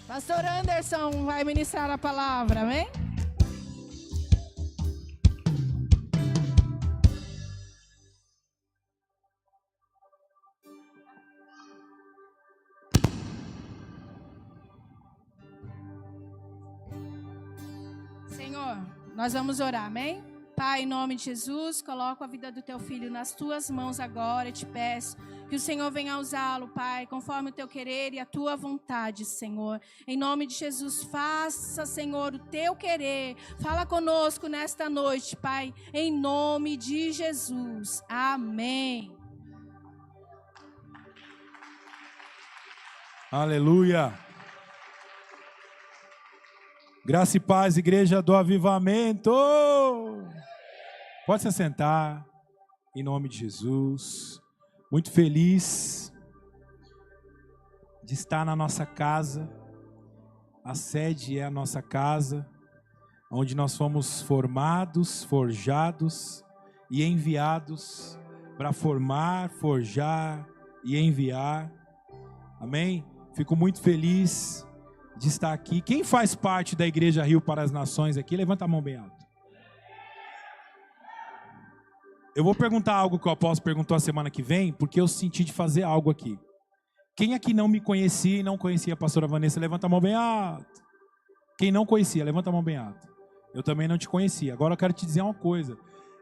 Pastor Anderson vai ministrar a palavra, amém? Senhor, nós vamos orar, amém? Pai, em nome de Jesus, coloco a vida do teu filho nas tuas mãos agora e te peço que o Senhor venha usá-lo, Pai, conforme o teu querer e a tua vontade, Senhor. Em nome de Jesus, faça, Senhor, o teu querer. Fala conosco nesta noite, Pai, em nome de Jesus. Amém. Aleluia. Graça e paz, igreja do avivamento. Pode se assentar, em nome de Jesus. Muito feliz de estar na nossa casa. A sede é a nossa casa, onde nós fomos formados, forjados e enviados para formar, forjar e enviar. Amém? Fico muito feliz de estar aqui. Quem faz parte da Igreja Rio para as Nações aqui, levanta a mão bem alto. Eu vou perguntar algo que o apóstolo perguntou a semana que vem, porque eu senti de fazer algo aqui. Quem aqui não me conhecia e não conhecia a pastora Vanessa, levanta a mão bem alto. Quem não conhecia, levanta a mão bem alto. Eu também não te conhecia. Agora eu quero te dizer uma coisa.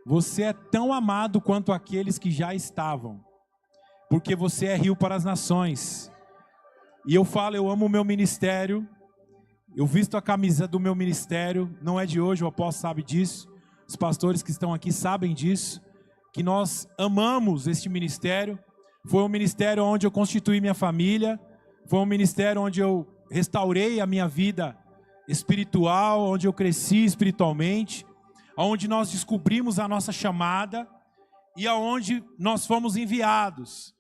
Você é tão amado quanto aqueles que já estavam. Porque você é Rio para as Nações. E eu falo, eu amo o meu ministério. Eu visto a camisa do meu ministério. Não é de hoje, o apóstolo sabe disso. Os pastores que estão aqui sabem disso. Que nós amamos este ministério. Foi um ministério onde eu constituí minha família. Foi um ministério onde eu restaurei a minha vida espiritual, onde eu cresci espiritualmente, onde nós descobrimos a nossa chamada e aonde nós fomos enviados.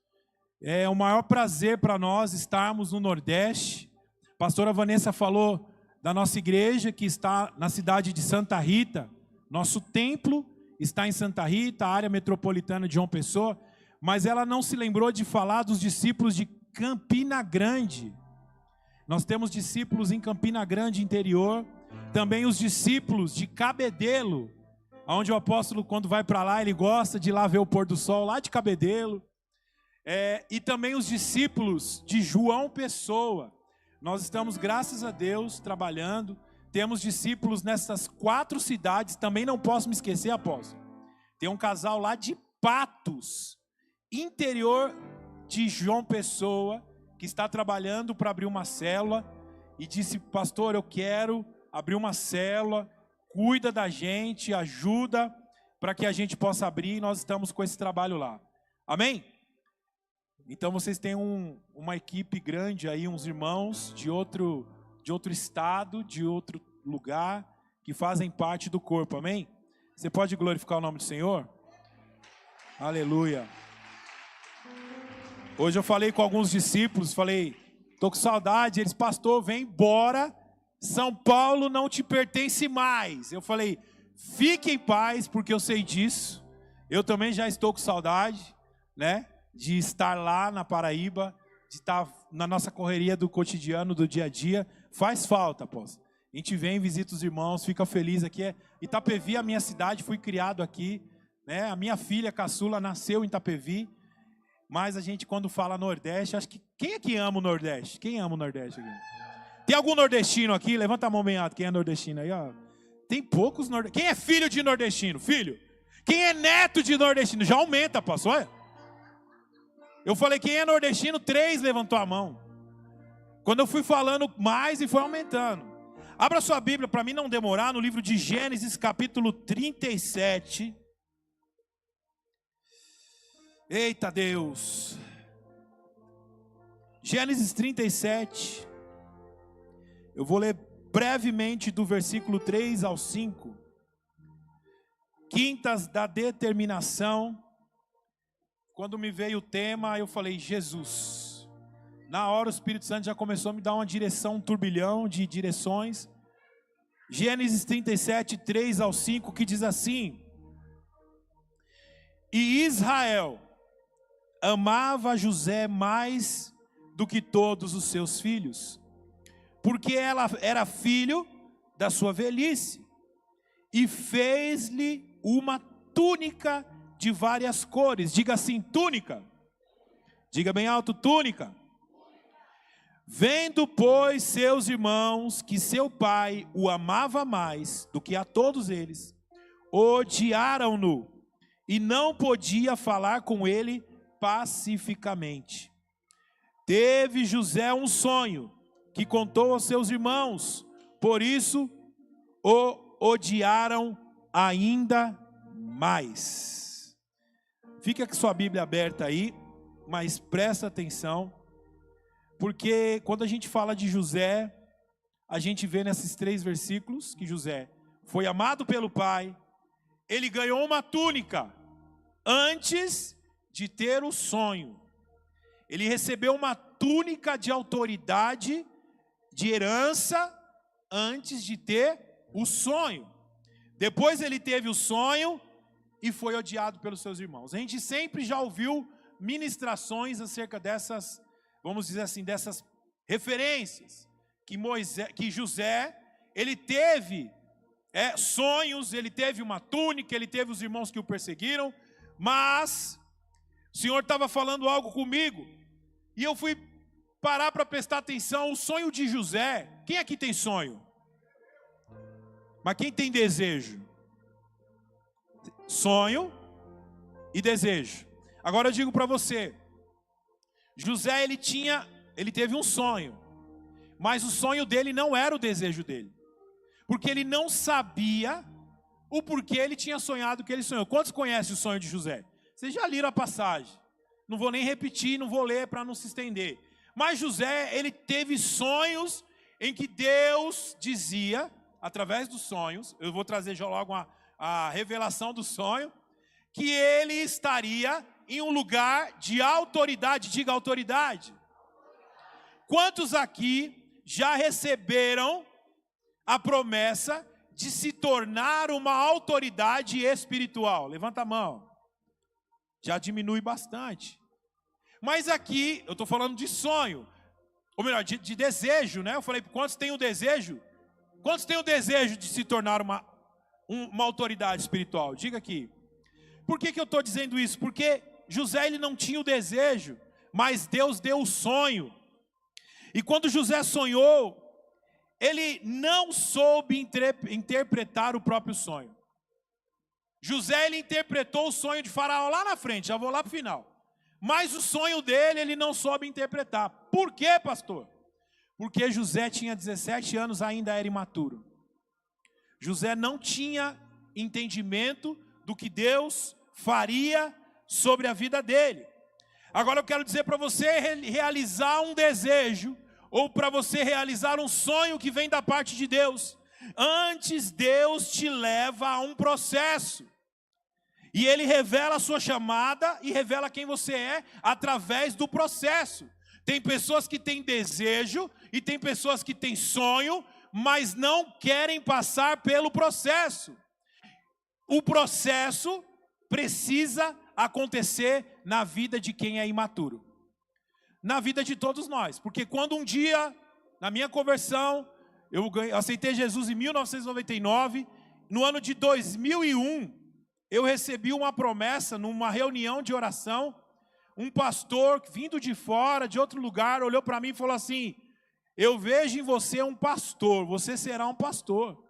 É o maior prazer para nós estarmos no Nordeste. A pastora Vanessa falou da nossa igreja que está na cidade de Santa Rita. Nosso templo está em Santa Rita, a área metropolitana de João Pessoa, mas ela não se lembrou de falar dos discípulos de Campina Grande. Nós temos discípulos em Campina Grande interior, também os discípulos de Cabedelo, onde o apóstolo, quando vai para lá, ele gosta de ir lá ver o pôr do sol, lá de Cabedelo. E também os discípulos de João Pessoa. Nós estamos, graças a Deus, trabalhando. Temos discípulos nessas 4 cidades. Também não posso me esquecer, apóstolo. Tem um casal lá de Patos, interior de João Pessoa, que está trabalhando para abrir uma célula. E disse, pastor, eu quero abrir uma célula. Cuida da gente, ajuda para que a gente possa abrir. E nós estamos com esse trabalho lá. Amém? Então vocês têm uma equipe grande aí, uns irmãos de outro estado, de outro lugar, que fazem parte do corpo, amém? Você pode glorificar o nome do Senhor? Aleluia. Hoje eu falei com alguns discípulos, falei, tô com saudade, eles, pastor, vem embora, São Paulo não te pertence mais. Eu falei, fique em paz, porque eu sei disso, eu também já estou com saudade, né? De estar lá na Paraíba, de estar na nossa correria do cotidiano, do dia a dia. Faz falta, apóstolo. A gente vem, visita os irmãos, fica feliz aqui. Itapevi, a minha cidade, fui criado aqui, né? A minha filha caçula nasceu em Itapevi. Mas a gente, quando fala Nordeste, acho que... Quem é que ama o Nordeste? Quem ama o Nordeste aqui? Tem algum nordestino aqui? Levanta a mão bem alto. Quem é nordestino aí, ó? Tem poucos nordestinos. Quem é filho de nordestino? Filho? Quem é neto de nordestino? Já aumenta, pastor. Olha. Eu falei, quem é nordestino? 3 levantou a mão. Quando eu fui falando mais e foi aumentando. Abra sua Bíblia para mim não demorar no livro de Gênesis, capítulo 37. Eita Deus. Gênesis 37. Eu vou ler brevemente do versículo 3 ao 5. Quintas da determinação. Quando me veio o tema, eu falei, Jesus. Na hora o Espírito Santo já começou a me dar uma direção, um turbilhão de direções. Gênesis 37, 3 ao 5, que diz assim: E Israel amava José mais do que todos os seus filhos, porque ela era filho da sua velhice, e fez-lhe uma túnica de várias cores. Diga assim, túnica. Diga bem alto, túnica. Vendo, pois, seus irmãos que seu pai o amava mais do que a todos eles, odiaram-no, e não podia falar com ele pacificamente. Teve José um sonho, que contou aos seus irmãos, por isso o odiaram ainda mais. Fica com sua Bíblia aberta aí, mas presta atenção, porque quando a gente fala de José, a gente vê nesses 3 versículos que José foi amado pelo pai, ele ganhou uma túnica antes de ter o sonho. Ele recebeu uma túnica de autoridade, de herança, antes de ter o sonho. Depois ele teve o sonho e foi odiado pelos seus irmãos. A gente sempre já ouviu ministrações acerca dessas, vamos dizer assim, dessas referências, que José, ele teve sonhos, ele teve uma túnica, ele teve os irmãos que o perseguiram, mas o Senhor estava falando algo comigo, e eu fui parar para prestar atenção. O sonho de José, quem aqui tem sonho? Mas quem tem desejo? Sonho e desejo. Agora eu digo para você, José ele teve um sonho, mas o sonho dele não era o desejo dele, porque ele não sabia o porquê ele tinha sonhado o que ele sonhou. Quantos conhecem o sonho de José? Vocês já leram a passagem, não vou nem repetir, não vou ler para não se estender. Mas José, ele teve sonhos em que Deus dizia, através dos sonhos, eu vou trazer já logo a revelação do sonho, que ele estaria em um lugar de autoridade. Diga autoridade. Quantos aqui já receberam a promessa de se tornar uma autoridade espiritual? Levanta a mão. Já diminui bastante. Mas aqui, eu estou falando de sonho, ou melhor, de desejo, né? Eu falei, quantos têm o desejo? Quantos têm o desejo de se tornar uma autoridade espiritual? Diga aqui. Por que eu estou dizendo isso? Porque José, ele não tinha o desejo, mas Deus deu o sonho. E quando José sonhou, ele não soube interpretar o próprio sonho. José, ele interpretou o sonho de Faraó lá na frente, já vou lá para o final. Mas o sonho dele, ele não soube interpretar. Por quê, pastor? Porque José tinha 17 anos, ainda era imaturo. José não tinha entendimento do que Deus faria sobre a vida dele. Agora eu quero dizer para você realizar um desejo, ou para você realizar um sonho que vem da parte de Deus, antes Deus te leva a um processo. E Ele revela a sua chamada e revela quem você é através do processo. Tem pessoas que têm desejo e tem pessoas que têm sonho, mas não querem passar pelo processo. O processo precisa acontecer na vida de quem é imaturo. Na vida de todos nós. Porque quando um dia, na minha conversão, eu aceitei Jesus em 1999, no ano de 2001, eu recebi uma promessa numa reunião de oração. Um pastor vindo de fora, de outro lugar, olhou para mim e falou assim: eu vejo em você um pastor, você será um pastor.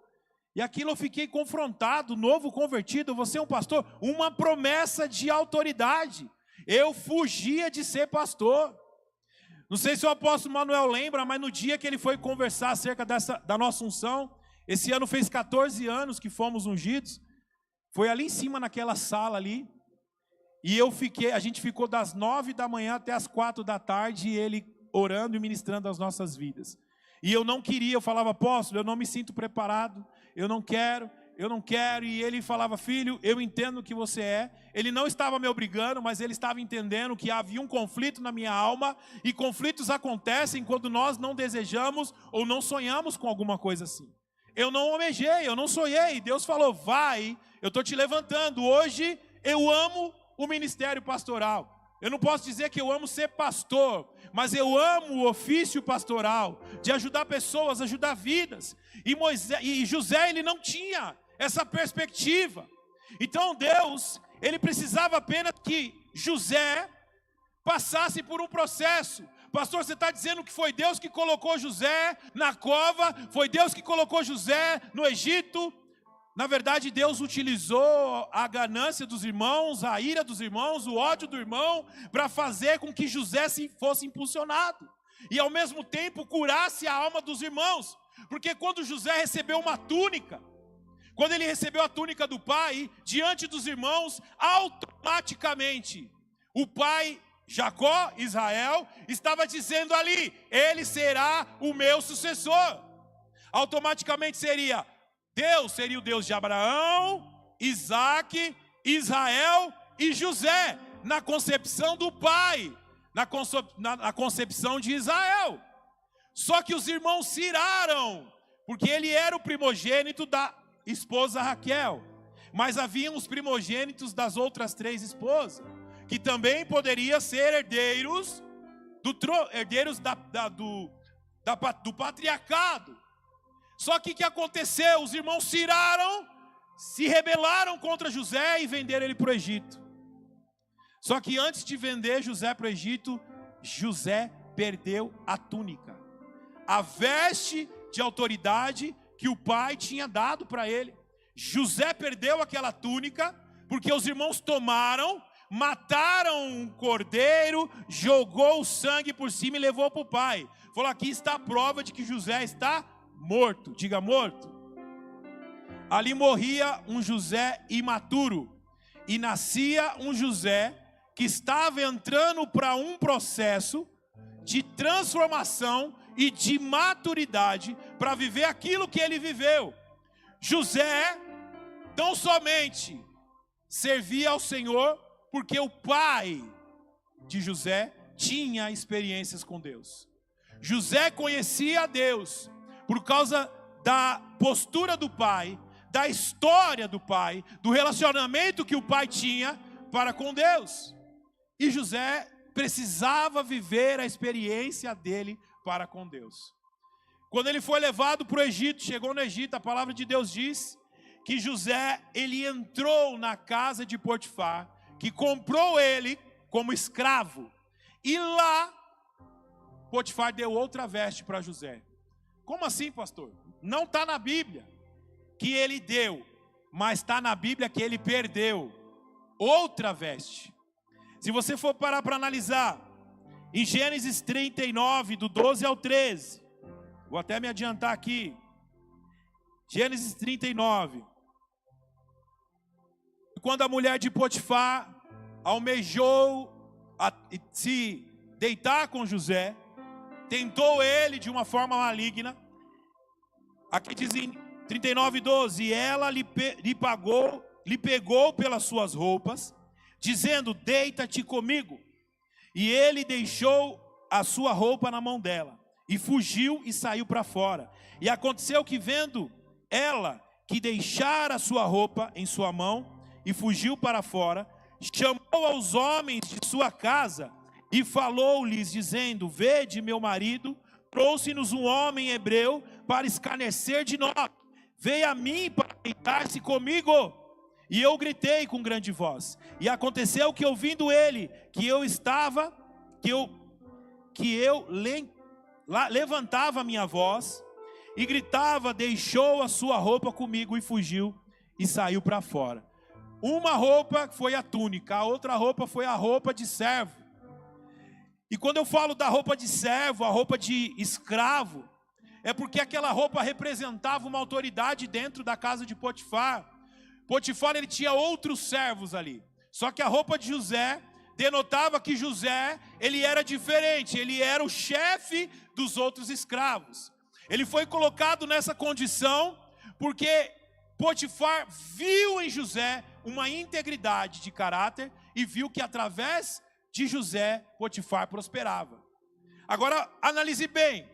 E aquilo eu fiquei confrontado, novo convertido, você é um pastor? Uma promessa de autoridade. Eu fugia de ser pastor. Não sei se o apóstolo Manuel lembra, mas no dia que ele foi conversar acerca da nossa unção, esse ano fez 14 anos que fomos ungidos, foi ali em cima naquela sala ali, e a gente ficou das 9 da manhã até as 4 da tarde, e ele orando e ministrando as nossas vidas. E eu não queria, eu falava: apóstolo, eu não me sinto preparado, eu não quero, e ele falava: filho, eu entendo o que você é. Ele não estava me obrigando, mas ele estava entendendo que havia um conflito na minha alma, e conflitos acontecem quando nós não desejamos ou não sonhamos com alguma coisa assim. Eu não almejei, eu não sonhei, Deus falou: vai, eu estou te levantando. Hoje eu amo o ministério pastoral. Eu não posso dizer que eu amo ser pastor, mas eu amo o ofício pastoral, de ajudar pessoas, ajudar vidas. E José, ele não tinha essa perspectiva. Então Deus, ele precisava apenas que José passasse por um processo. Pastor, você está dizendo que foi Deus que colocou José na cova, foi Deus que colocou José no Egito. Na verdade, Deus utilizou a ganância dos irmãos, a ira dos irmãos, o ódio do irmão, para fazer com que José fosse impulsionado. E ao mesmo tempo curasse a alma dos irmãos. Porque quando José recebeu uma túnica, quando ele recebeu a túnica do pai, diante dos irmãos, automaticamente, o pai, Jacó, Israel, estava dizendo ali, ele será o meu sucessor. Automaticamente Deus seria o Deus de Abraão, Isaac, Israel e José, na concepção do pai, na concepção de Israel. Só que os irmãos se iraram, porque ele era o primogênito da esposa Raquel. Mas haviam os primogênitos das outras 3 esposas, que também poderiam ser herdeiros do patriarcado. Só que o que aconteceu? Os irmãos se iraram, se rebelaram contra José e venderam ele para o Egito. Só que antes de vender José para o Egito, José perdeu a túnica, a veste de autoridade que o pai tinha dado para ele. José perdeu aquela túnica, porque os irmãos mataram um cordeiro, jogou o sangue por cima e levou para o pai. Falou, aqui está a prova de que José está morto. Diga morto. Ali morria um José imaturo, e nascia um José que estava entrando para um processo de transformação e de maturidade para viver aquilo que ele viveu. José tão somente servia ao Senhor porque o pai de José tinha experiências com Deus. José conhecia a Deus por causa da postura do pai, da história do pai, do relacionamento que o pai tinha para com Deus. E José precisava viver a experiência dele para com Deus. Quando ele foi levado para o Egito, chegou no Egito, a palavra de Deus diz que José, ele entrou na casa de Potifar, que comprou ele como escravo. E lá, Potifar deu outra veste para José. Como assim, pastor? Não está na Bíblia que ele deu, mas está na Bíblia que ele perdeu outra veste. Se você for parar para analisar, em Gênesis 39, do 12 ao 13, vou até me adiantar aqui, Gênesis 39, quando a mulher de Potifar almejou se deitar com José, tentou ele de uma forma maligna. Aqui diz em 39:12, e ela lhe pegou pelas suas roupas, dizendo, deita-te comigo. E ele deixou a sua roupa na mão dela, e fugiu e saiu para fora. E aconteceu que, vendo ela que deixara a sua roupa em sua mão, e fugiu para fora, chamou aos homens de sua casa, e falou-lhes, dizendo, vede, meu marido trouxe-nos um homem hebreu para escarnecer de nós. Veio a mim para deitar-se comigo. E eu gritei com grande voz. E aconteceu que, ouvindo ele, levantava a minha voz e gritava, deixou a sua roupa comigo e fugiu e saiu para fora. Uma roupa foi a túnica, a outra roupa foi a roupa de servo. E quando eu falo da roupa de servo, a roupa de escravo, é porque aquela roupa representava uma autoridade dentro da casa de Potifar. Potifar, ele tinha outros servos ali. Só que a roupa de José denotava que José, ele era diferente, ele era o chefe dos outros escravos. Ele foi colocado nessa condição porque Potifar viu em José uma integridade de caráter e viu que através de José, Potifar prosperava. Agora, analise bem.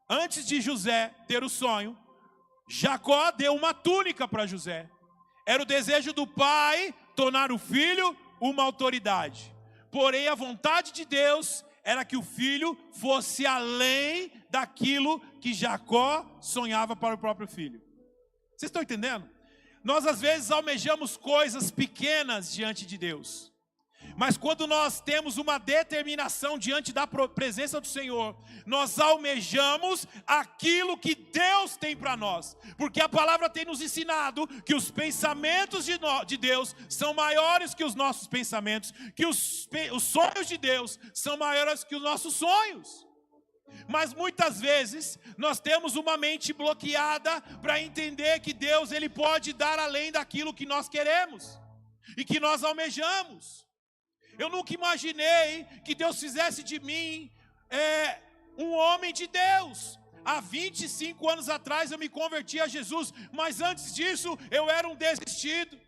Antes de José ter o sonho, Jacó deu uma túnica para José. Era o desejo do pai tornar o filho uma autoridade. Porém, a vontade de Deus era que o filho fosse além daquilo que Jacó sonhava para o próprio filho. Vocês estão entendendo? Nós às vezes almejamos coisas pequenas diante de Deus. Mas quando nós temos uma determinação diante da presença do Senhor, nós almejamos aquilo que Deus tem para nós. Porque a palavra tem nos ensinado que os pensamentos de Deus são maiores que os nossos pensamentos, que os sonhos de Deus são maiores que os nossos sonhos. Mas muitas vezes nós temos uma mente bloqueada para entender que Deus ele pode dar além daquilo que nós queremos e que nós almejamos. Eu nunca imaginei que Deus fizesse de mim um homem de Deus. Há 25 anos atrás eu me converti a Jesus, mas antes disso eu era um desistido.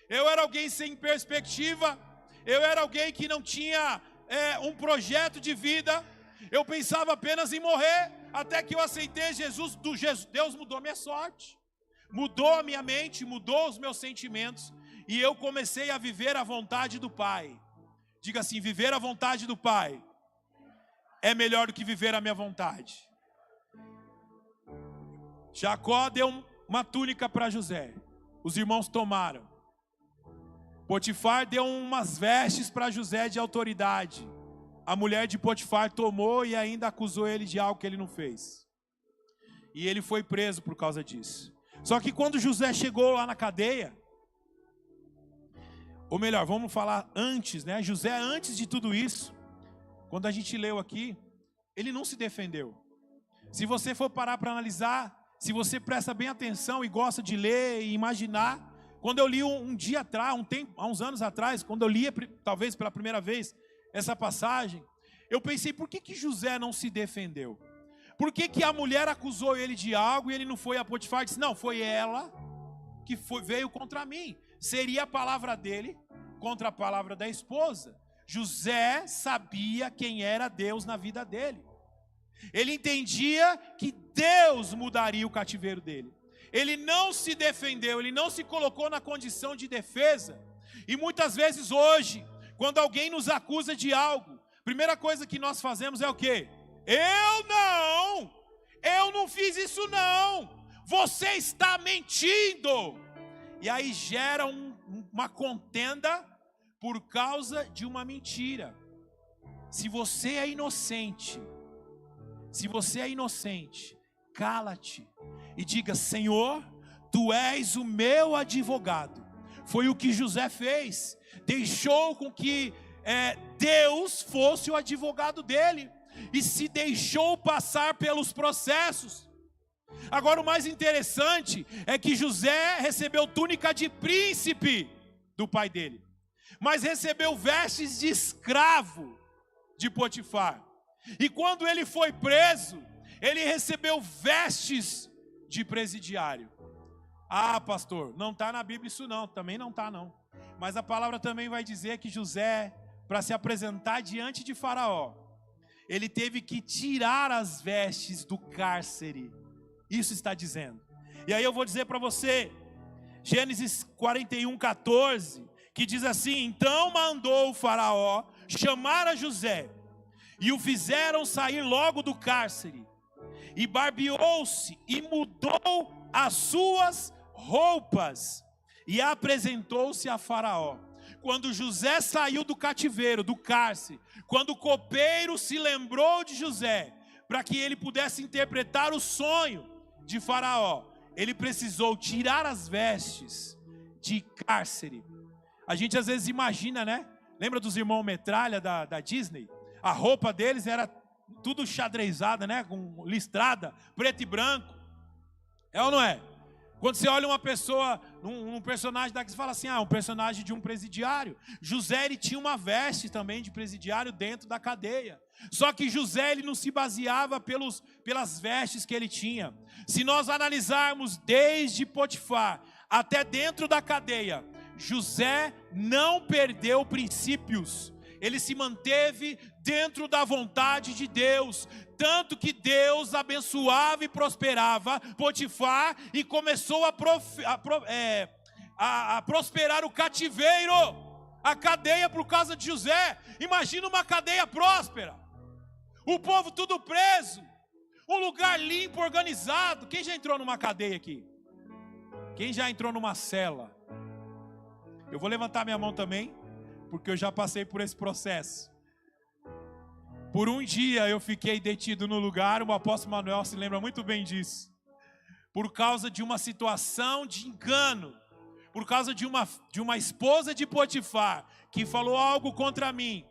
Eu era alguém sem perspectiva. Eu era alguém que não tinha um projeto de vida. Eu pensava apenas em morrer, até que eu aceitei Jesus. Deus mudou minha sorte, mudou a minha mente, mudou os meus sentimentos, e eu comecei a viver a vontade do Pai. Diga assim: viver a vontade do Pai é melhor do que viver a minha vontade. Jacó deu uma túnica para José, os irmãos tomaram. Potifar deu umas vestes para José de autoridade. A mulher de Potifar tomou e ainda acusou ele de algo que ele não fez. E ele foi preso por causa disso. Só que quando José chegou lá na cadeia, ou melhor, vamos falar antes, né? José, antes de tudo isso, quando a gente leu aqui, ele não se defendeu. Se você for parar para analisar, se você presta bem atenção e gosta de ler e imaginar, quando eu li um dia atrás, há uns anos atrás, quando eu lia talvez pela primeira vez essa passagem, eu pensei, por que José não se defendeu? Por que a mulher acusou ele de algo e ele não foi a Potifar e disse: não, foi ela que veio contra mim. Seria a palavra dele contra a palavra da esposa. José sabia quem era Deus na vida dele. Ele entendia que Deus mudaria o cativeiro dele. Ele não se defendeu, ele não se colocou na condição de defesa. E muitas vezes hoje, quando alguém nos acusa de algo, a primeira coisa que nós fazemos é o quê? Eu não fiz isso não, você está mentindo. E aí gera uma contenda por causa de uma mentira. Se você é inocente, cala-te e diga: Senhor, Tu és o meu advogado. Foi o que José fez, deixou com que Deus fosse o advogado dele, e se deixou passar pelos processos. Agora o mais interessante é que José recebeu túnica de príncipe do pai dele, mas recebeu vestes de escravo de Potifar. E quando ele foi preso, ele recebeu vestes de presidiário. Ah, pastor, não está na Bíblia isso não, também não está não. Mas a palavra também vai dizer que José, para se apresentar diante de Faraó, ele teve que tirar as vestes do cárcere. Isso está dizendo. E aí eu vou dizer para você, Gênesis 41:14, que diz assim: então mandou o Faraó chamar a José, e o fizeram sair logo do cárcere, e barbeou-se, e mudou as suas roupas, e apresentou-se a Faraó. Quando José saiu do cativeiro, do cárcere, quando o copeiro se lembrou de José, para que ele pudesse interpretar o sonho de Faraó, ele precisou tirar as vestes de cárcere. A gente às vezes imagina, né? Lembra dos irmãos Metralha da Disney? A roupa deles era tudo xadrezada, né? Com listrada, preto e branco. É ou não é? Quando você olha uma pessoa, um personagem daqui, você fala assim: um personagem de um presidiário. José, ele tinha uma veste também de presidiário dentro da cadeia. Só que José, ele não se baseava pelas vestes que ele tinha. Se nós analisarmos desde Potifar até dentro da cadeia, José não perdeu princípios. Ele se manteve dentro da vontade de Deus, tanto que Deus abençoava e prosperava Potifar, e começou a prosperar o cativeiro. a cadeia por causa de José. Imagina uma cadeia próspera. O povo tudo preso. Um lugar limpo, organizado. Quem já entrou numa cadeia aqui? Quem já entrou numa cela? Eu vou levantar minha mão também, porque eu já passei por esse processo. Por um dia eu fiquei detido no lugar, o apóstolo Manuel se lembra muito bem disso. Por causa de uma situação de engano, por causa de uma esposa de Potifar, que falou algo contra mim,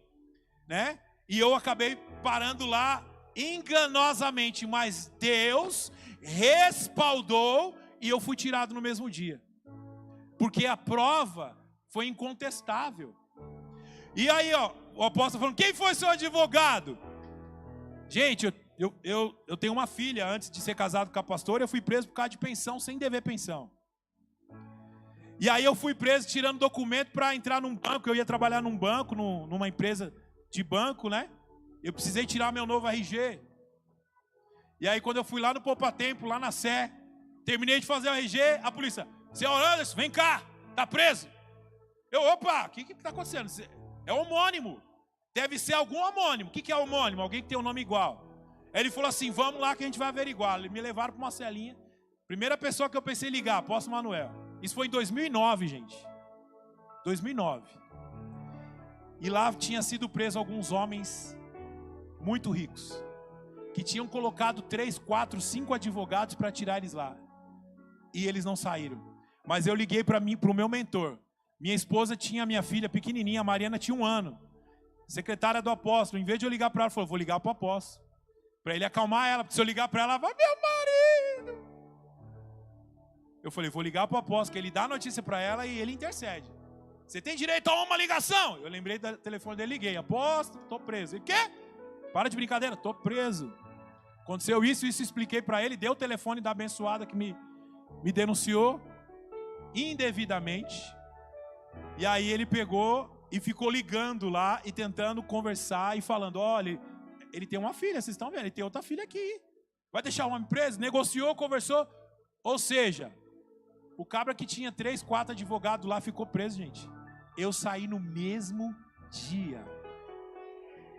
né? E eu acabei parando lá enganosamente, mas Deus respaldou e eu fui tirado no mesmo dia. Porque a prova foi incontestável. E aí, ó, o apóstolo falando, quem foi seu advogado? Gente, eu tenho uma filha, antes de ser casado com a pastora, eu fui preso por causa de pensão, sem dever pensão. E aí eu fui preso tirando documento para entrar num banco, eu ia trabalhar num banco, numa empresa de banco, né? Eu precisei tirar meu novo RG. E aí quando eu fui lá no Poupa Tempo, lá na Sé, terminei de fazer o RG, a polícia, senhor Anderson, vem cá, tá preso. Opa, o que está acontecendo? É homônimo. Deve ser algum homônimo. O que é homônimo? Alguém que tem um nome igual. Aí ele falou assim, vamos lá que a gente vai averiguar. Me levaram para uma celinha. Primeira pessoa que eu pensei em ligar, apóstolo Manuel. Isso foi em 2009, gente. 2009. E lá tinha sido preso alguns homens muito ricos, que tinham colocado 3, 4, 5 advogados para tirar eles lá. E eles não saíram. Mas eu liguei para o meu mentor. Minha esposa tinha minha filha pequenininha, a Mariana tinha 1 ano. Secretária do apóstolo, em vez de eu ligar para ela, falou, vou ligar para o apóstolo. Para ele acalmar ela, porque se eu ligar para ela, ela vai, meu marido. Eu falei, vou ligar para o apóstolo, que ele dá a notícia para ela e ele intercede. Você tem direito a uma ligação? Eu lembrei do telefone dele, liguei. Apóstolo, estou preso. Ele, quê? Para de brincadeira, estou preso. Aconteceu isso, expliquei para ele, deu o telefone da abençoada que me denunciou indevidamente. E aí ele pegou e ficou ligando lá e tentando conversar e falando, olha, ele tem uma filha, vocês estão vendo, ele tem outra filha aqui. Vai deixar o homem preso? Negociou, conversou. Ou seja, o cabra que tinha 3, 4 advogados lá ficou preso, gente. Eu saí no mesmo dia.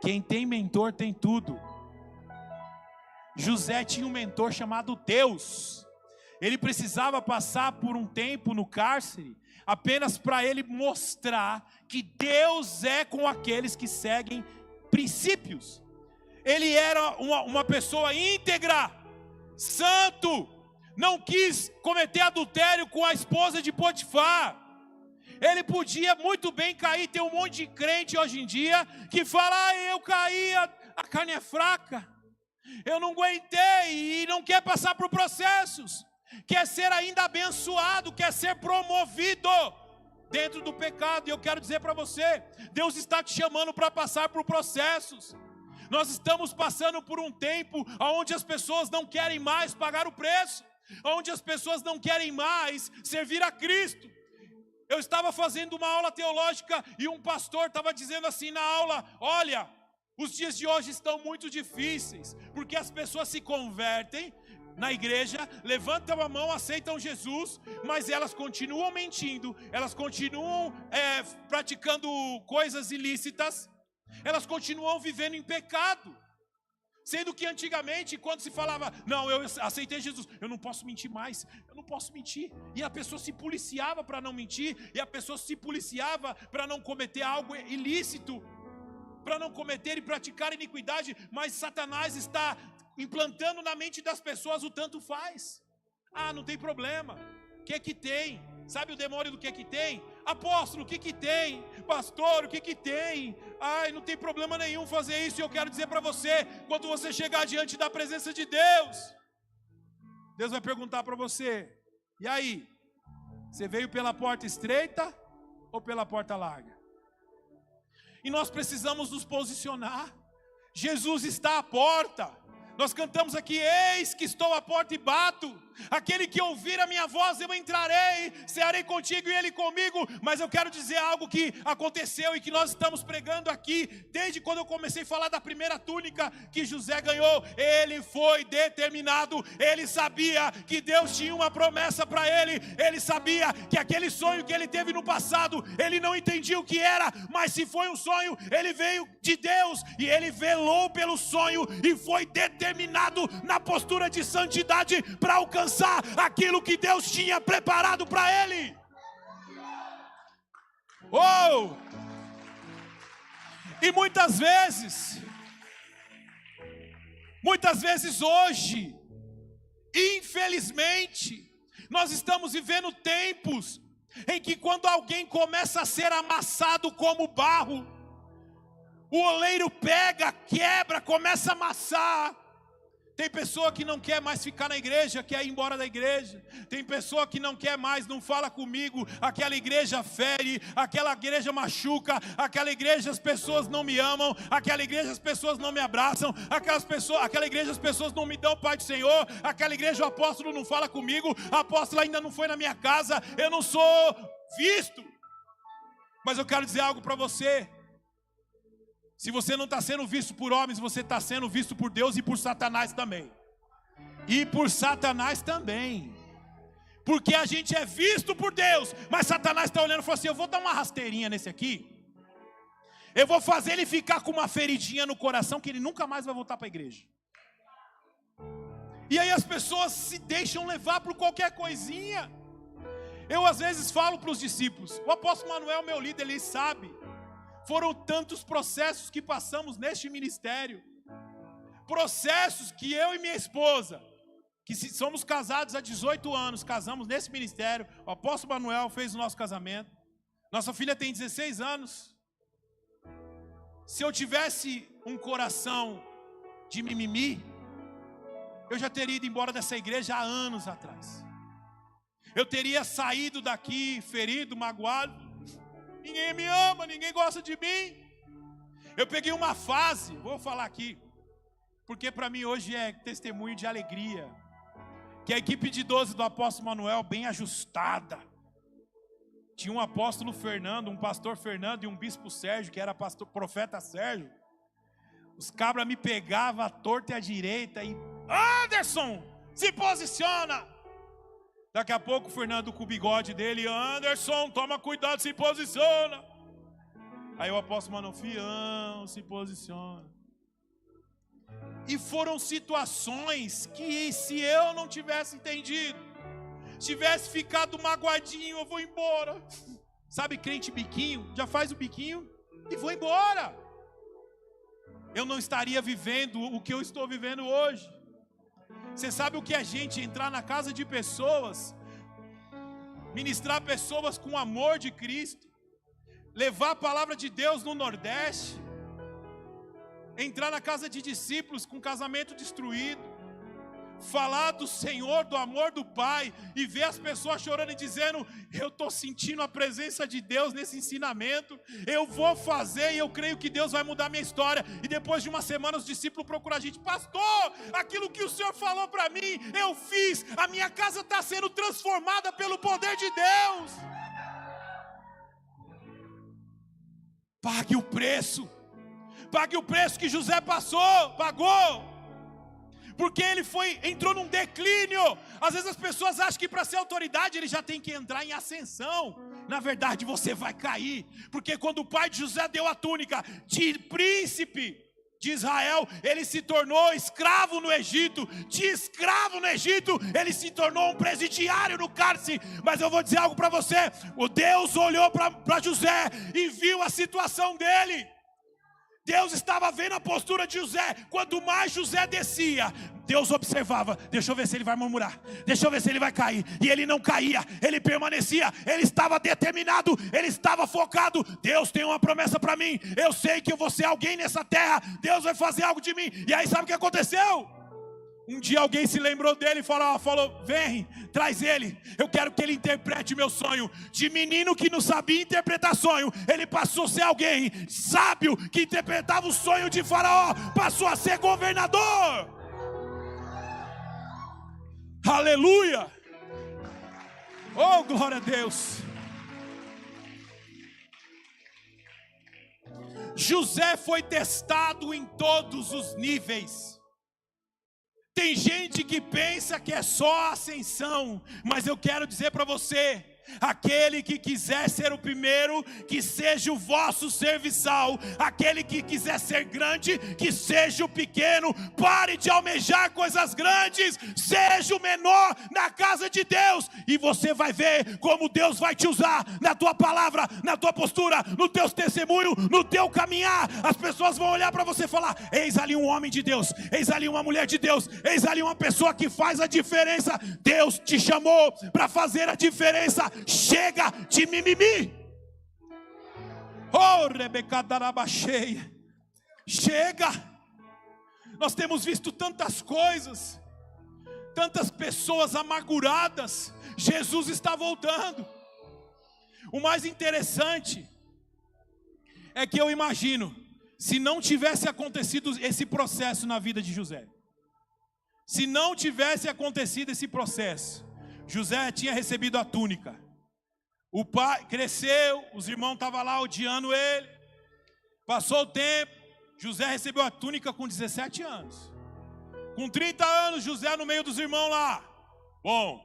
Quem tem mentor tem tudo. José tinha um mentor chamado Deus. Ele precisava passar por um tempo no cárcere, apenas para ele mostrar que Deus é com aqueles que seguem princípios. Ele era uma pessoa íntegra, santo, não quis cometer adultério com a esposa de Potifar. Ele podia muito bem cair. Tem um monte de crente hoje em dia que fala, eu caí, a carne é fraca, eu não aguentei, e não quer passar por processos, quer ser ainda abençoado, quer ser promovido dentro do pecado. E eu quero dizer para você, Deus está te chamando para passar por processos. Nós estamos passando por um tempo onde as pessoas não querem mais pagar o preço, onde as pessoas não querem mais servir a Cristo. Eu estava fazendo uma aula teológica e um pastor estava dizendo assim na aula, olha, os dias de hoje estão muito difíceis, porque as pessoas se convertem na igreja, levantam a mão, aceitam Jesus, mas elas continuam mentindo, elas continuam praticando coisas ilícitas, elas continuam vivendo em pecado. Sendo que antigamente, quando se falava, não, eu aceitei Jesus, eu não posso mentir mais, eu não posso mentir. E a pessoa se policiava para não mentir, e a pessoa se policiava para não cometer algo ilícito, para não cometer e praticar iniquidade, mas Satanás está implantando na mente das pessoas o tanto faz. Ah, não tem problema, o que tem? Sabe o demônio do que tem? Apóstolo, o que tem? Pastor, o que tem? Ai, não tem problema nenhum fazer isso. E eu quero dizer para você, quando você chegar diante da presença de Deus, Deus vai perguntar para você, e aí? Você veio pela porta estreita ou pela porta larga? E nós precisamos nos posicionar. Jesus está à porta. Nós cantamos aqui: eis que estou à porta e bato. Aquele que ouvir a minha voz, eu entrarei, cearei contigo e ele comigo. Mas eu quero dizer algo que aconteceu e que nós estamos pregando aqui desde quando eu comecei a falar da primeira túnica que José ganhou. Ele foi determinado, ele sabia que Deus tinha uma promessa para ele. Ele sabia que aquele sonho que ele teve no passado, ele não entendia o que era, mas se foi um sonho, ele veio de Deus e ele velou pelo sonho e foi determinado na postura de santidade para alcançar aquilo que Deus tinha preparado para ele. Oh! E muitas vezes hoje, infelizmente, nós estamos vivendo tempos em que quando alguém começa a ser amassado como barro, o oleiro pega, quebra, começa a amassar. Tem pessoa que não quer mais ficar na igreja, quer ir embora da igreja. Tem pessoa que não quer mais, não fala comigo. Aquela igreja fere, aquela igreja machuca, aquela igreja as pessoas não me amam, aquela igreja as pessoas não me abraçam, aquela igreja as pessoas não me dão Pai do Senhor, aquela igreja o apóstolo não fala comigo, a apóstola ainda não foi na minha casa, eu não sou visto. Mas eu quero dizer algo para você. Se você não está sendo visto por homens, você está sendo visto por Deus e por Satanás também. E por Satanás também. Porque a gente é visto por Deus, mas Satanás está olhando e falou assim: eu vou dar uma rasteirinha nesse aqui. Eu vou fazer ele ficar com uma feridinha no coração que ele nunca mais vai voltar para a igreja. E aí as pessoas se deixam levar por qualquer coisinha. Eu às vezes falo para os discípulos, o apóstolo Manuel, meu líder, ele sabe. Foram tantos processos que passamos neste ministério. Processos que eu e minha esposa, que somos casados há 18 anos, casamos nesse ministério. O apóstolo Manuel fez o nosso casamento. Nossa filha tem 16 anos. Se eu tivesse um coração de mimimi, eu já teria ido embora dessa igreja há anos atrás. Eu teria saído daqui ferido, magoado. Ninguém me ama, ninguém gosta de mim. Eu peguei uma fase, vou falar aqui, porque para mim hoje é testemunho de alegria, que a equipe de 12 do apóstolo Manuel, bem ajustada. Tinha um apóstolo Fernando, um pastor Fernando e um bispo Sérgio, que era profeta Sérgio. Os cabras me pegavam à torta e à direita e: Anderson, se posiciona. Daqui a pouco o Fernando com o bigode dele: Anderson, toma cuidado, se posiciona. Aí o apóstolo Manuel: fião, se posiciona. E foram situações que, se eu não tivesse entendido, tivesse ficado magoadinho, eu vou embora. Sabe crente biquinho? Já faz o biquinho e vou embora. Eu não estaria vivendo o que eu estou vivendo hoje. Você sabe o que é a gente entrar na casa de pessoas, ministrar pessoas com o amor de Cristo, levar a palavra de Deus no Nordeste, entrar na casa de discípulos com casamento destruído, falar do Senhor, do amor do Pai, e ver as pessoas chorando e dizendo: eu estou sentindo a presença de Deus nesse ensinamento, eu vou fazer e eu creio que Deus vai mudar a minha história. E depois de uma semana os discípulos procuram a gente: pastor, aquilo que o Senhor falou para mim, eu fiz, a minha casa está sendo transformada pelo poder de Deus. Pague o preço que José pagou. Porque ele entrou num declínio. Às vezes as pessoas acham que para ser autoridade ele já tem que entrar em ascensão. Na verdade você vai cair. Porque quando o pai de José deu a túnica de príncipe de Israel, ele se tornou escravo no Egito. De escravo no Egito, ele se tornou um presidiário no cárcere. Mas eu vou dizer algo para você. O Deus olhou para José e viu a situação dele. Deus estava vendo a postura de José. Quanto mais José descia, Deus observava: deixa eu ver se ele vai murmurar, deixa eu ver se ele vai cair. E ele não caía, ele permanecia, ele estava determinado, ele estava focado. Deus tem uma promessa para mim, eu sei que eu vou ser alguém nessa terra, Deus vai fazer algo de mim. E aí sabe o que aconteceu? Um dia alguém se lembrou dele e falou: vem, traz ele, eu quero que ele interprete meu sonho. De menino que não sabia interpretar sonho, ele passou a ser alguém sábio, que interpretava o sonho de Faraó, passou a ser governador. aleluia. Oh, glória a Deus. José foi testado em todos os níveis. Tem gente que pensa que é só ascensão, mas eu quero dizer para você: aquele que quiser ser o primeiro, que seja o vosso serviçal. Aquele que quiser ser grande, que seja o pequeno. Pare de almejar coisas grandes, seja o menor na casa de Deus, e você vai ver como Deus vai te usar na tua palavra, na tua postura, no teu testemunho, no teu caminhar. As pessoas vão olhar para você e falar: eis ali um homem de Deus, eis ali uma mulher de Deus, eis ali uma pessoa que faz a diferença. Deus te chamou para fazer a diferença. Chega de mimimi. Oh, Rebecadarabacheia. Chega. Nós temos visto tantas coisas, tantas pessoas amarguradas. Jesus está voltando. O mais interessante é que eu imagino, se não tivesse acontecido esse processo na vida de José, se não tivesse acontecido esse processo, José tinha recebido a túnica. O pai cresceu, os irmãos estavam lá odiando ele. Passou o tempo, José recebeu a túnica com 17 anos. Com 30 anos, José no meio dos irmãos lá: bom,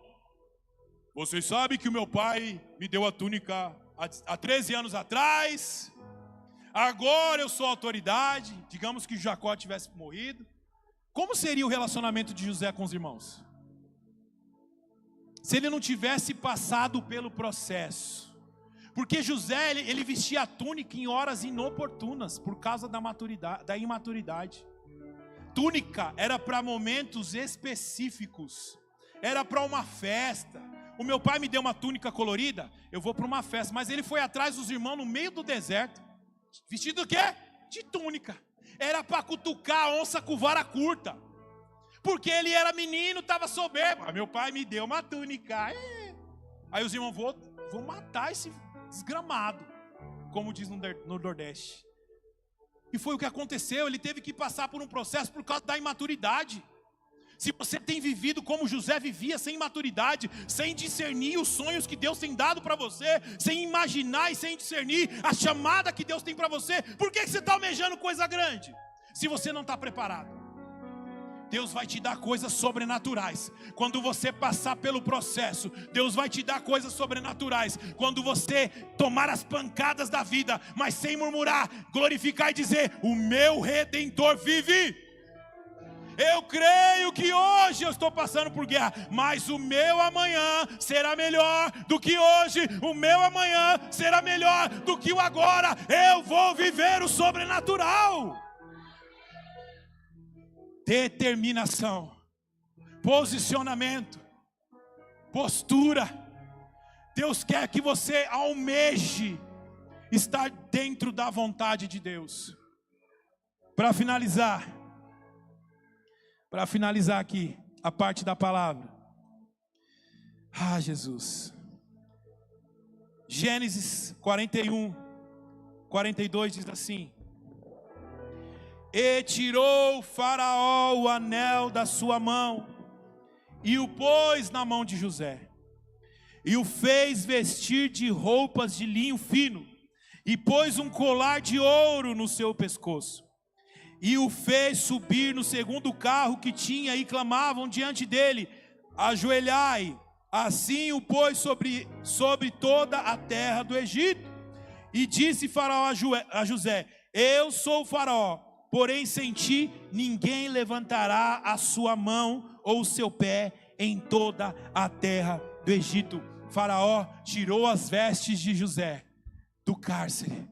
vocês sabem que o meu pai me deu a túnica há 13 anos atrás. Agora eu sou autoridade. Digamos que Jacó tivesse morrido. Como seria o relacionamento de José com os irmãos? Se ele não tivesse passado pelo processo. Porque José, ele vestia a túnica em horas inoportunas, por causa da imaturidade. Túnica era para momentos específicos, era para uma festa. O meu pai me deu uma túnica colorida, eu vou para uma festa. Mas ele foi atrás dos irmãos no meio do deserto, vestido do quê? De túnica. Era para cutucar a onça com vara curta, porque ele era menino, estava soberbo. Meu pai me deu uma túnica. Aí os irmãos: vou matar esse desgramado, como diz no Nordeste. E foi o que aconteceu. Ele teve que passar por um processo por causa da imaturidade. Se você tem vivido como José vivia, sem maturidade, sem discernir os sonhos que Deus tem dado para você, sem imaginar e sem discernir a chamada que Deus tem para você, por que você está almejando coisa grande? Se você não está preparado. Deus vai te dar coisas sobrenaturais. Quando você passar pelo processo, Deus vai te dar coisas sobrenaturais. Quando você tomar as pancadas da vida, mas sem murmurar, glorificar e dizer: o meu Redentor vive. Eu creio que hoje eu estou passando por guerra, mas o meu amanhã será melhor do que hoje. O meu amanhã será melhor do que o agora. Eu vou viver o sobrenatural. Determinação, posicionamento, postura. Deus quer que você almeje estar dentro da vontade de Deus. Para finalizar aqui a parte da palavra. Jesus. Gênesis 41, 42 diz assim: e tirou Faraó o anel da sua mão, e o pôs na mão de José, e o fez vestir de roupas de linho fino, e pôs um colar de ouro no seu pescoço, e o fez subir no segundo carro que tinha, e clamavam diante dele: ajoelhai. Assim o pôs sobre toda a terra do Egito. E disse Faraó a José: eu sou o Faraó, porém sem ti ninguém levantará a sua mão ou o seu pé em toda a terra do Egito. Faraó tirou as vestes de José do cárcere.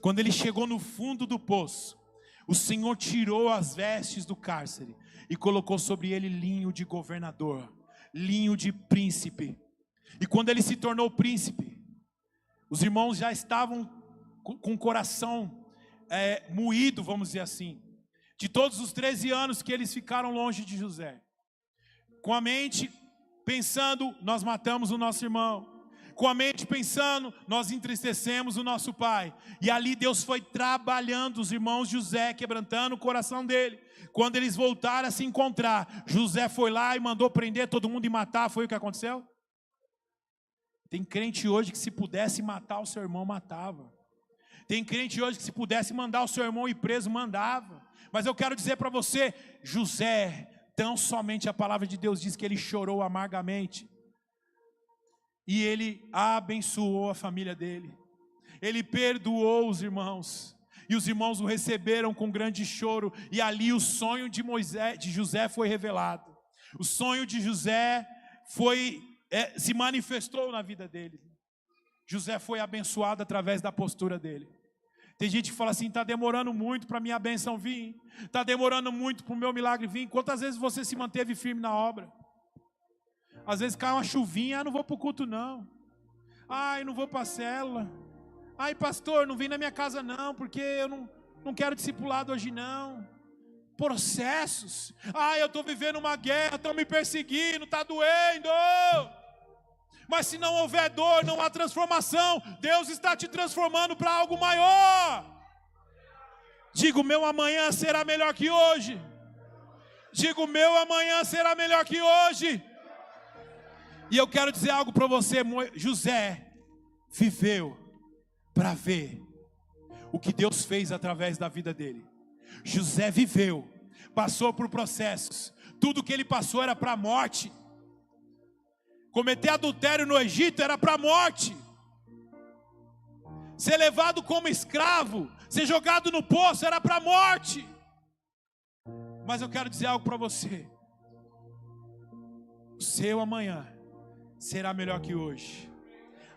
Quando ele chegou no fundo do poço, o Senhor tirou as vestes do cárcere e colocou sobre ele linho de governador, linho de príncipe. E quando ele se tornou príncipe, os irmãos já estavam com o coração moído, vamos dizer assim, de todos os 13 anos que eles ficaram longe de José, com a mente pensando: nós matamos o nosso irmão, com a mente pensando, nós entristecemos o nosso pai. E ali Deus foi trabalhando os irmãos de José, quebrantando o coração dele. Quando eles voltaram a se encontrar, José foi lá e mandou prender todo mundo e matar. Foi o que aconteceu? Tem crente hoje que se pudesse matar o seu irmão, matava. Tem crente hoje que se pudesse mandar o seu irmão ir preso, mandava. Mas eu quero dizer para você, José, tão somente a palavra de Deus diz que ele chorou amargamente. E ele abençoou a família dele. Ele perdoou os irmãos. E os irmãos o receberam com grande choro. E ali o sonho de José foi revelado. O sonho de José se manifestou na vida dele. José foi abençoado através da postura dele. Tem gente que fala assim, está demorando muito para a minha bênção vir. Está demorando muito para o meu milagre vir. Quantas vezes você se manteve firme na obra? Às vezes cai uma chuvinha, não vou para o culto não. Eu não vou para a célula. Pastor, não vim na minha casa não, porque eu não quero discipulado hoje não. Processos. Eu estou vivendo uma guerra, estão me perseguindo, está doendo. Mas se não houver dor, não há transformação. Deus está te transformando para algo maior. Digo, meu amanhã será melhor que hoje. Digo, meu amanhã será melhor que hoje. E eu quero dizer algo para você. José viveu para ver o que Deus fez através da vida dele. José viveu, passou por processos. Tudo que ele passou era para a morte. Cometer adultério no Egito era para a morte. Ser levado como escravo, ser jogado no poço era para a morte. Mas eu quero dizer algo para você. O seu amanhã será melhor que hoje.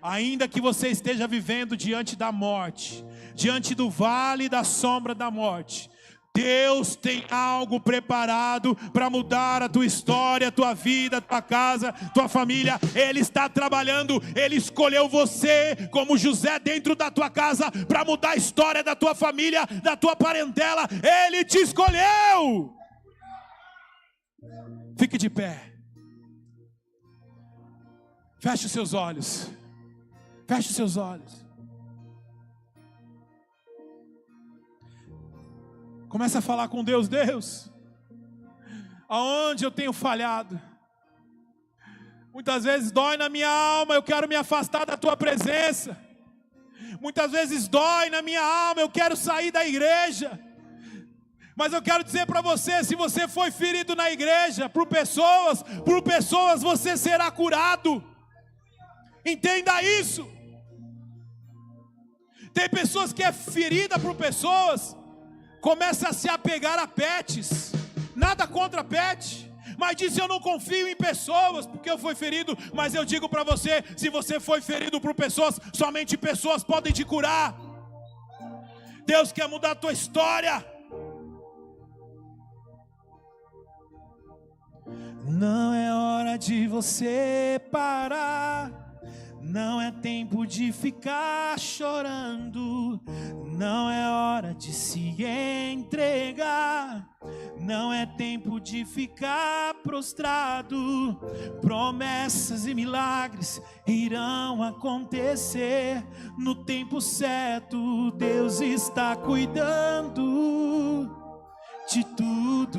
Ainda que você esteja vivendo diante da morte, diante do vale da sombra da morte, Deus tem algo preparado para mudar a tua história, a tua vida, a tua casa, a tua família. Ele está trabalhando, Ele escolheu você como José dentro da tua casa para mudar a história da tua família, da tua parentela. Ele te escolheu. Fique de pé. Feche os seus olhos. Feche os seus olhos. Começa a falar com Deus. Deus, aonde eu tenho falhado? Muitas vezes dói na minha alma, eu quero me afastar da tua presença. Muitas vezes dói na minha alma, eu quero sair da igreja. Mas eu quero dizer para você, se você foi ferido na igreja, por pessoas você será curado. Entenda isso. Tem pessoas que é ferida por pessoas, começa a se apegar a pets. Nada contra pet, mas diz, eu não confio em pessoas, porque eu fui ferido. Mas eu digo para você, se você foi ferido por pessoas, somente pessoas podem te curar. Deus quer mudar a tua história. Não é hora de você parar. Não é tempo de ficar chorando. Não é hora de se entregar. Não é tempo de ficar prostrado. Promessas e milagres irão acontecer no tempo certo. Deus está cuidando de tudo.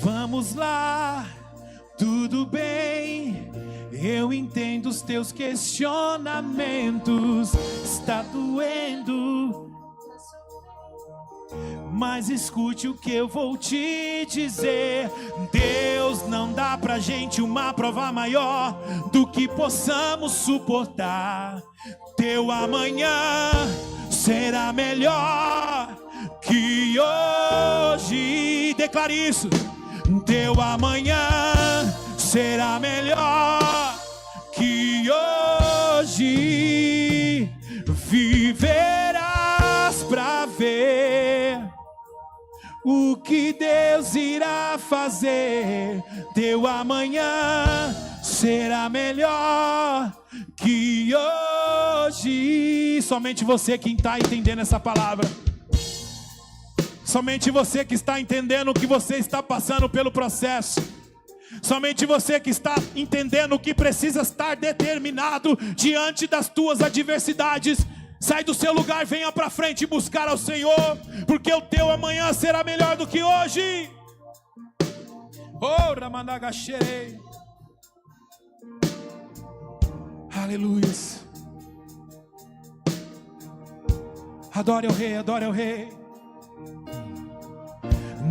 Vamos lá. Tudo bem, eu entendo os teus questionamentos. Está doendo, mas escute o que eu vou te dizer. Deus não dá pra gente uma prova maior do que possamos suportar. Teu amanhã será melhor que hoje. Declare isso. Teu amanhã será melhor que hoje. Viverás para ver o que Deus irá fazer. Teu amanhã será melhor que hoje. Somente você que está entendendo essa palavra. Somente você que está entendendo que você está passando pelo processo. Somente você que está entendendo que precisa estar determinado diante das tuas adversidades. Sai do seu lugar, venha para frente buscar ao Senhor, porque o teu amanhã será melhor do que hoje. Oh, Ramanagachere. Aleluia. Adore ao Rei, adore ao Rei.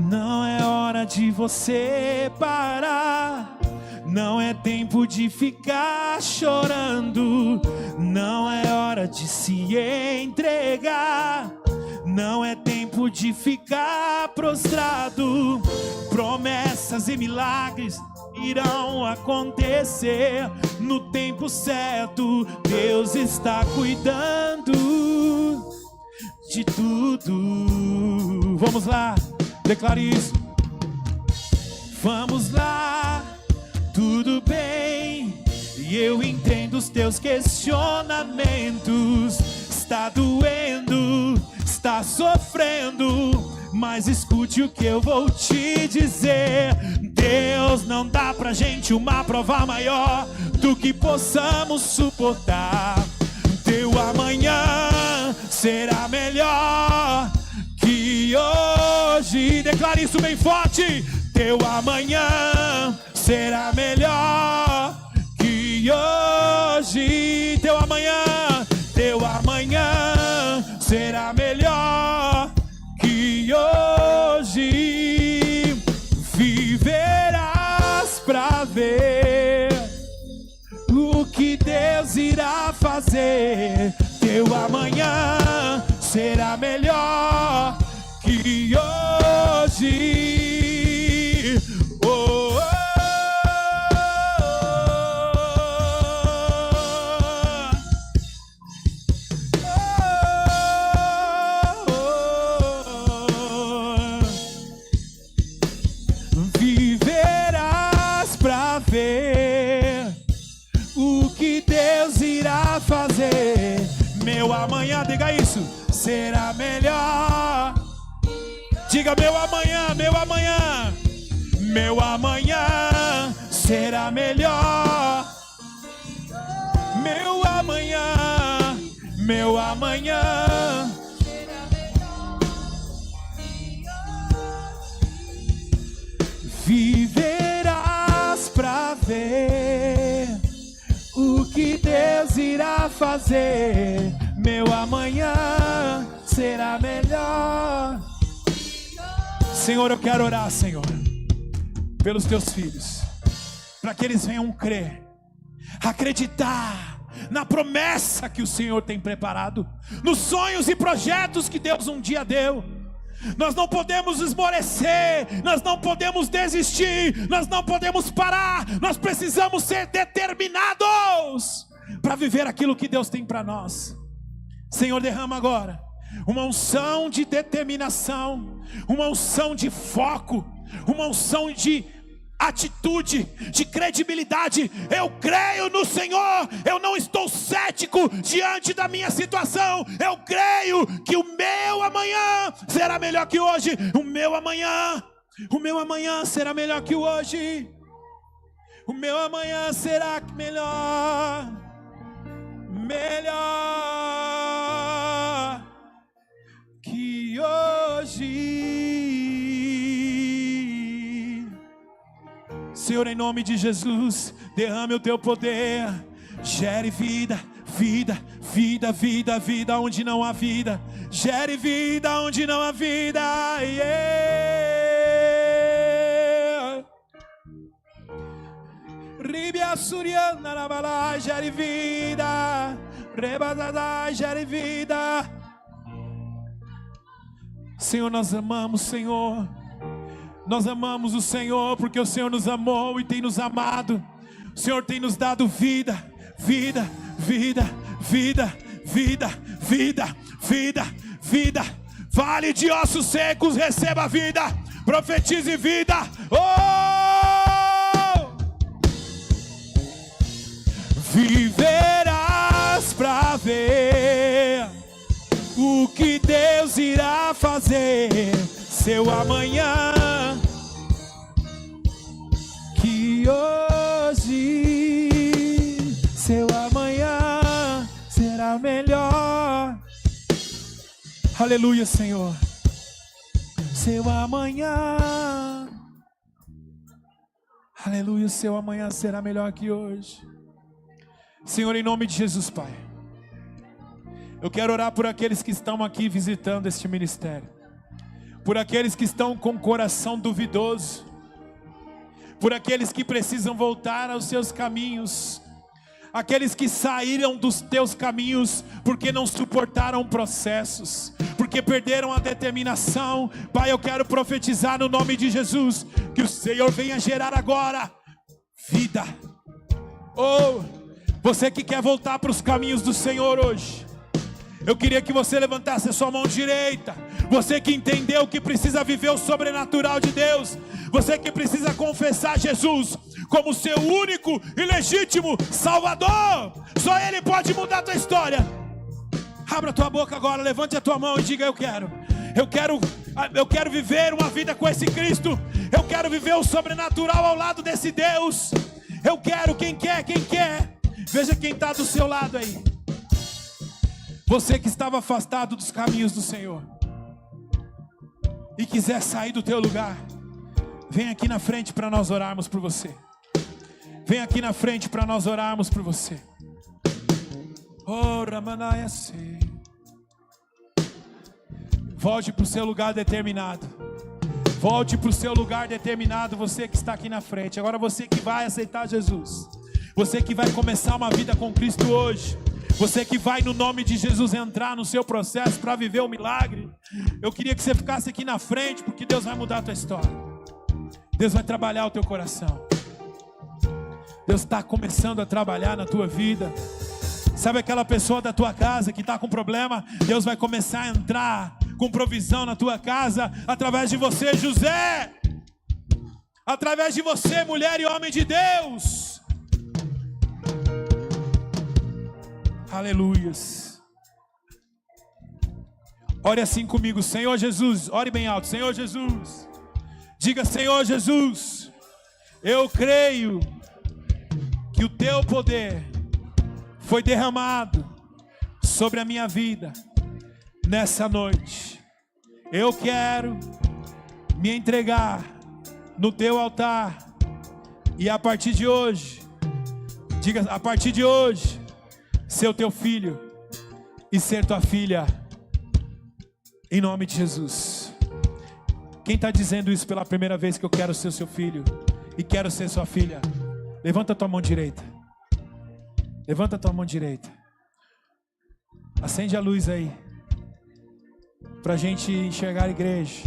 Não é hora de você parar. Não é tempo de ficar chorando. Não é hora de se entregar. Não é tempo de ficar prostrado. Promessas e milagres irão acontecer no tempo certo. Deus está cuidando de tudo. Vamos lá, declare isso. Vamos lá, tudo bem. E eu entendo os teus questionamentos. Está doendo, está sofrendo, mas escute o que eu vou te dizer. Deus não dá pra gente uma prova maior do que possamos suportar. Teu amanhã será melhor que hoje. Declare isso bem forte. Teu amanhã será melhor que hoje. Teu amanhã será melhor que hoje. Viverás pra ver o que Deus irá fazer. Teu amanhã será melhor que hoje. Oh, oh, viverás pra ver o que Deus irá fazer. Meu amanhã, diga isso, será melhor. Diga meu amanhã, meu amanhã. Meu amanhã será melhor. Meu amanhã, meu amanhã será melhor. Viverás pra ver o que Deus irá fazer. Meu amanhã será melhor. Senhor, eu quero orar, Senhor, pelos teus filhos, para que eles venham crer, acreditar na promessa que o Senhor tem preparado, nos sonhos e projetos que Deus um dia deu. Nós não podemos esmorecer, nós não podemos desistir, nós não podemos parar. Nós precisamos ser determinados para viver aquilo que Deus tem para nós. Senhor, derrama agora uma unção de determinação, uma unção de foco, uma unção de atitude, de credibilidade. Eu creio no Senhor, eu não estou cético diante da minha situação. Eu creio que o meu amanhã será melhor que hoje. O meu amanhã será melhor que hoje. O meu amanhã será melhor que hoje. Senhor, em nome de Jesus, derrame o teu poder, gere vida, vida, vida, vida, vida onde não há vida, gere vida onde não há vida. Ribia Suriana na bala, gere vida, rebadada, gere vida. Senhor, nós amamos, Senhor. Nós amamos o Senhor porque o Senhor nos amou e tem nos amado. O Senhor tem nos dado vida, vida, vida, vida, vida, vida, vida, vida. Vale de ossos secos, receba vida. Profetize vida. Oh! Viverás pra ver o que Deus irá fazer. Seu amanhã que Aleluia, Senhor. Seu amanhã, aleluia, seu amanhã será melhor que hoje. Senhor, em nome de Jesus, Pai, eu quero orar por aqueles que estão aqui visitando este ministério, por aqueles que estão com o coração duvidoso, por aqueles que precisam voltar aos seus caminhos, aqueles que saíram dos teus caminhos porque não suportaram processos, porque perderam a determinação. Pai, eu quero profetizar no nome de Jesus, que o Senhor venha gerar agora vida. Oh, você que quer voltar para os caminhos do Senhor hoje, eu queria que você levantasse a sua mão direita. Você que entendeu que precisa viver o sobrenatural de Deus, você que precisa confessar Jesus como seu único e legítimo Salvador, só Ele pode mudar a tua história. Abra a tua boca agora, levante a tua mão e diga: eu quero viver uma vida com esse Cristo. Eu quero viver o sobrenatural ao lado desse Deus. Eu quero, quem quer. Veja quem está do seu lado aí. Você que estava afastado dos caminhos do Senhor e quiser sair do teu lugar, vem aqui na frente para nós orarmos por você. Vem aqui na frente para nós orarmos por você. Oh, Ramanaya sei. Volte para o seu lugar determinado. Volte para o seu lugar determinado, você que está aqui na frente. Agora você que vai aceitar Jesus, você que vai começar uma vida com Cristo hoje, você que vai no nome de Jesus entrar no seu processo para viver o milagre, eu queria que você ficasse aqui na frente, porque Deus vai mudar a tua história. Deus vai trabalhar o teu coração. Deus está começando a trabalhar na tua vida. Sabe aquela pessoa da tua casa que está com problema? Deus vai começar a entrar com provisão na tua casa, através de você, José, através de você, mulher e homem de Deus. Aleluias. Ore assim comigo: Senhor Jesus. Ore bem alto: Senhor Jesus. Diga: Senhor Jesus, eu creio que o teu poder foi derramado sobre a minha vida nessa noite. Eu quero me entregar no teu altar, e a partir de hoje, diga: a partir de hoje, ser o teu filho e ser tua filha, em nome de Jesus. Quem está dizendo isso pela primeira vez, que eu quero ser seu filho e quero ser sua filha? Levanta a tua mão direita. Levanta a tua mão direita. Acende a luz aí, para a gente enxergar a igreja.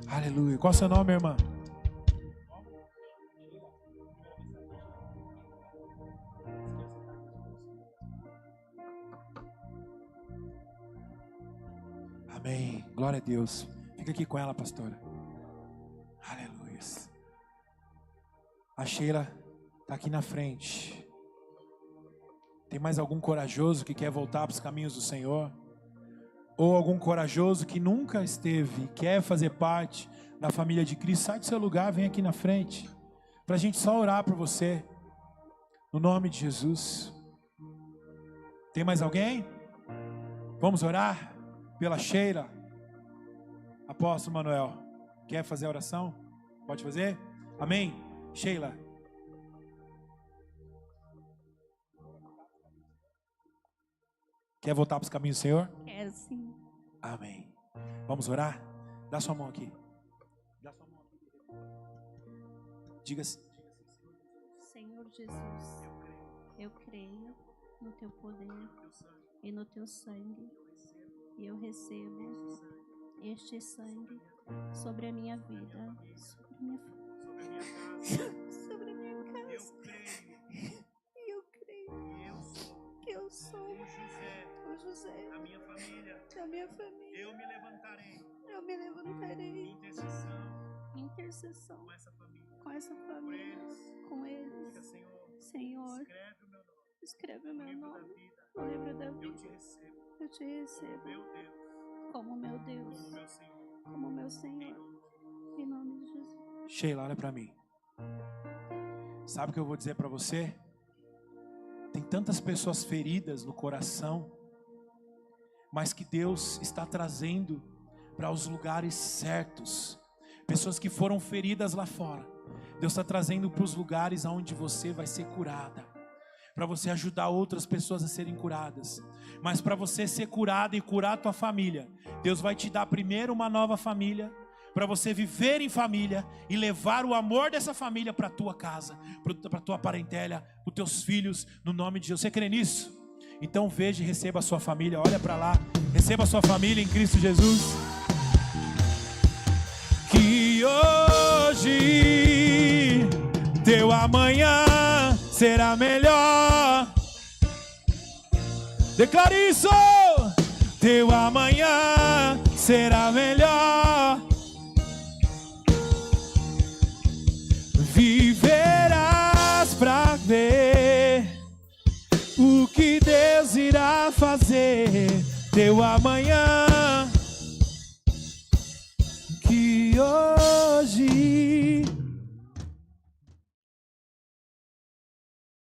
Aleluia. Qual é o seu nome, irmã? Amém. Glória a Deus. Fica aqui com ela, pastora. Aleluia. A Sheila está aqui na frente. Tem mais algum corajoso que quer voltar para os caminhos do Senhor? Ou algum corajoso que nunca esteve, quer fazer parte da família de Cristo? Sai do seu lugar, vem aqui na frente, para a gente só orar por você, no nome de Jesus. Tem mais alguém? Vamos orar pela Sheila. Apóstolo Manuel, quer fazer a oração? Pode fazer? Amém? Sheila. Quer voltar para os caminhos do Senhor? Quero sim. Amém. Vamos orar? Dá sua mão aqui. Dá sua mão aqui. Diga assim. Senhor Jesus, eu creio no teu poder e no teu sangue. E eu recebo este sangue sobre a minha vida, sobre a minha sobre a minha casa. E eu creio que eu sou o José da minha família. Eu me levantarei. Intercessão com essa família, com eles. Senhor, escreve o meu nome no livro da vida. Eu te recebo como meu Deus, como meu Senhor, em nome de Jesus. Sheila, olha para mim. Sabe o que eu vou dizer para você? Tem tantas pessoas feridas no coração, mas que Deus está trazendo para os lugares certos. Pessoas que foram feridas lá fora, Deus está trazendo para os lugares onde você vai ser curada, para você ajudar outras pessoas a serem curadas. Mas para você ser curada e curar a tua família, Deus vai te dar primeiro uma nova família, para você viver em família e levar o amor dessa família para a tua casa, para a tua parentela, para os teus filhos, no nome de Jesus. Você crê nisso? Então veja e receba a sua família. Olha para lá, receba a sua família em Cristo Jesus. Que hoje teu amanhã será melhor. Declare isso. Teu amanhã será melhor. Viverás pra ver o que Deus irá fazer. Teu amanhã que hoje